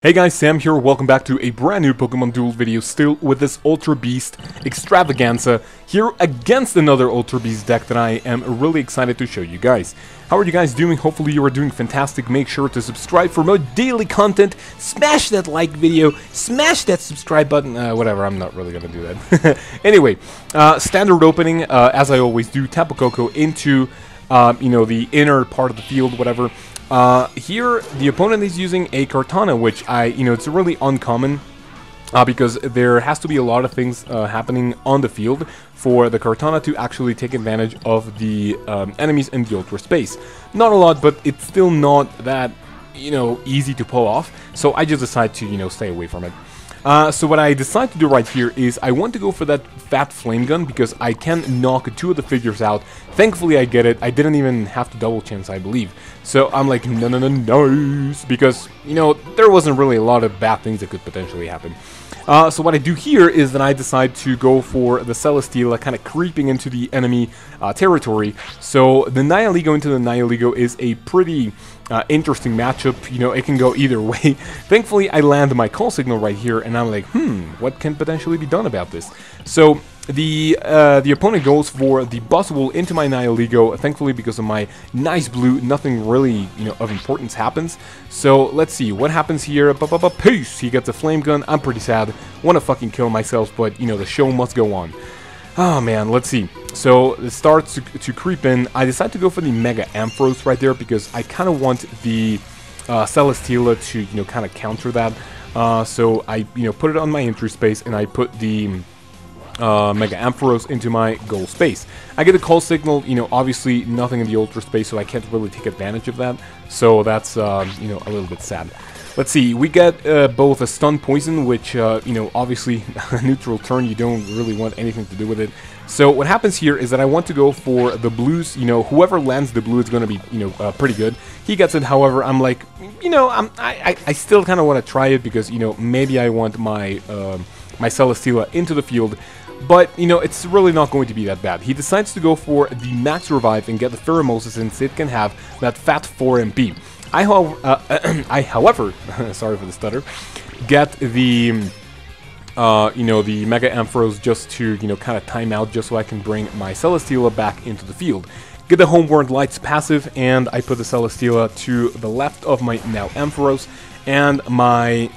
Hey guys, Sam here, welcome back to a brand new Pokemon Duel video, still with this Ultra Beast extravaganza, here against another Ultra Beast deck that I am really excited to show you guys. How are you guys doing? Hopefully you are doing fantastic. Make sure to subscribe for more daily content, smash that like video, smash that subscribe button, whatever, I'm not really gonna do that. Anyway, standard opening, as I always do, Tapu Koko into, the inner part of the field, whatever. Here, the opponent is using a Kartana, which it's really uncommon, because there has to be a lot of things happening on the field for the Kartana to actually take advantage of the enemies in the Ultra space. Not a lot, but it's still not that, easy to pull off, so I just decided to, stay away from it. So what I decide to do right here is I want to go for that fat flame gun because I can knock two of the figures out. Thankfully I get it. I didn't even have to double chance, I believe. So I'm like, no, nice, because, there wasn't really a lot of bad things that could potentially happen. So what I do here is that I decide to go for the Celesteela, kind of creeping into the enemy territory. So the Nihilego into the Nihilego is a pretty interesting matchup. It can go either way. Thankfully, I land my call signal right here, and I'm like, what can potentially be done about this? So the opponent goes for the Buzzwole into my Nihilego. Thankfully, because of my nice blue, nothing really, of importance happens. So let's see what happens here. Peace! He gets a flame gun. I'm pretty sad. Want to fucking kill myself, but the show must go on. Oh man, let's see. So it starts to creep in. I decide to go for the Mega Ampharos right there because I kind of want the Celesteela to kind of counter that. So I put it on my entry space and I put the Mega Ampharos into my goal space. I get a call signal, obviously nothing in the Ultra space, so I can't really take advantage of that. So that's a little bit sad. Let's see, we get both a stun poison, which obviously a neutral turn, you don't really want anything to do with it. So what happens here is that I want to go for the blues. Whoever lands the blue is going to be pretty good. He gets it. However, I'm like, I still kind of want to try it because maybe I want my my Celesteela into the field. But, it's really not going to be that bad. He decides to go for the Max Revive and get the Pheromosa since it can have that fat 4 MP. I, however, sorry for the stutter, get the, the Mega Ampharos just to, kind of time out just so I can bring my Celesteela back into the field. Get the Homeward Lights passive, and I put the Celesteela to the left of my now Ampharos, and my,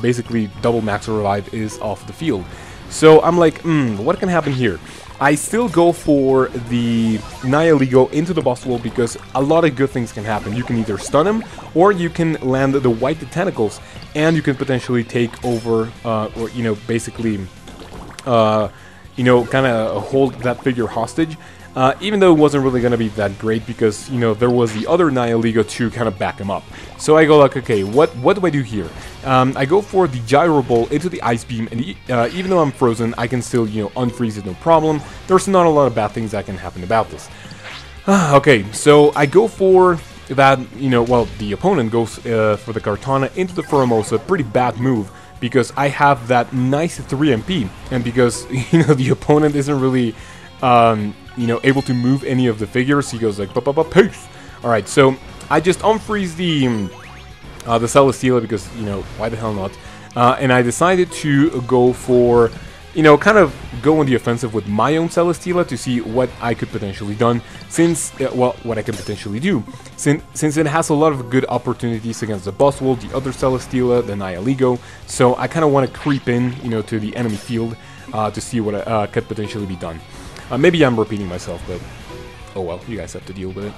basically double Max Revive is off the field. So I'm like, what can happen here? I still go for the Nihilego into the Buzzwole because a lot of good things can happen. You can either stun him, or you can land the White Tentacles, and you can potentially take over, or, basically, kind of hold that figure hostage. Even though it wasn't really going to be that great because, there was the other Nihilego to kind of back him up. So I go like, okay, what do I do here? I go for the Gyro Ball into the Ice Beam, and even though I'm frozen, I can still, unfreeze it, no problem. There's not a lot of bad things that can happen about this. Okay, so I go for that, well, the opponent goes for the Kartana into the Pheromosa, pretty bad move. Because I have that nice 3 MP, and because, the opponent isn't really... able to move any of the figures, he goes like, peace! Alright, so I just unfreeze the Celesteela because, why the hell not? And I decided to go for, kind of go on the offensive with my own Celesteela to see what I could potentially done, since, what I could potentially do. Since it has a lot of good opportunities against the Buzzwole, the other Celesteela, the Nihilego, so I kind of want to creep in, to the enemy field to see what could potentially be done. Maybe I'm repeating myself, but oh well, you guys have to deal with it.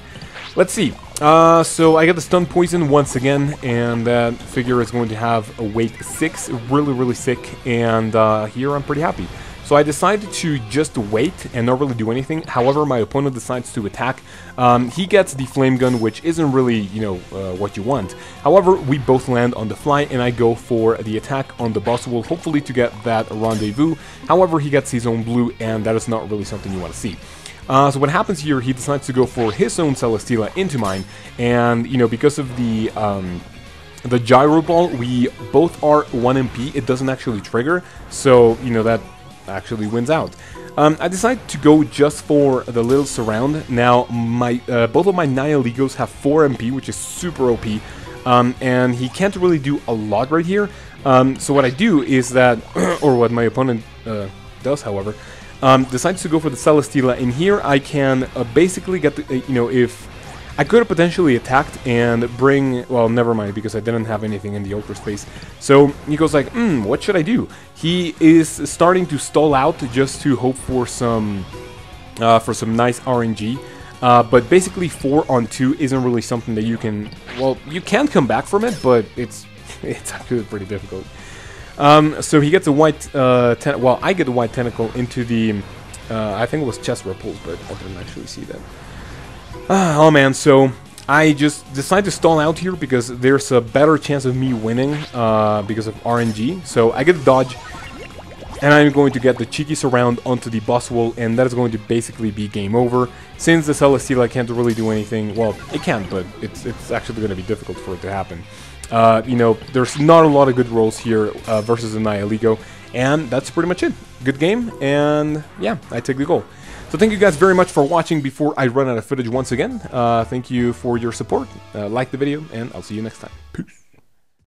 Let's see. So I get the Stun Poison once again, and that figure is going to have a weight 6, really sick, and here I'm pretty happy. So I decided to just wait and not really do anything. However, my opponent decides to attack. He gets the Flame Gun, which isn't really, what you want. However, we both land on the fly, and I go for the attack on the Buzzwole, hopefully to get that Rendezvous. However, he gets his own blue, and that is not really something you want to see. So what happens here, he decides to go for his own Celesteela into mine, and, because of the Gyro Ball, we both are 1 MP. It doesn't actually trigger, so, that actually wins out. I decided to go just for the little surround. Now, both of my Nihilegos have 4 MP, which is super OP. and he can't really do a lot right here. So what I do is that, or what my opponent does, however, decides to go for the Celesteela, and here I can basically get the, you know, if I could have potentially attacked and bring, well, never mind, because I didn't have anything in the Ultra Space. So he goes like, what should I do? He is starting to stall out just to hope for some nice RNG. But basically 4 on 2 isn't really something that you can, well, you can come back from it, but it's actually pretty difficult. So he gets a white, well, I get a white tentacle into the, I think it was chest ripples, but I didn't actually see that. Oh man, so I just decide to stall out here because there's a better chance of me winning because of RNG. So I get a dodge, and I'm going to get the cheeky surround onto the boss wall, and that is going to basically be game over. Since the Celesteela can't really do anything, well, it can, but it's actually going to be difficult for it to happen. You know, there's not a lot of good rolls here versus the Nihilego, and that's pretty much it. Good game, and yeah, I take the goal. So thank you guys very much for watching. Before I run out of footage once again, thank you for your support. Like the video, and I'll see you next time. Peace.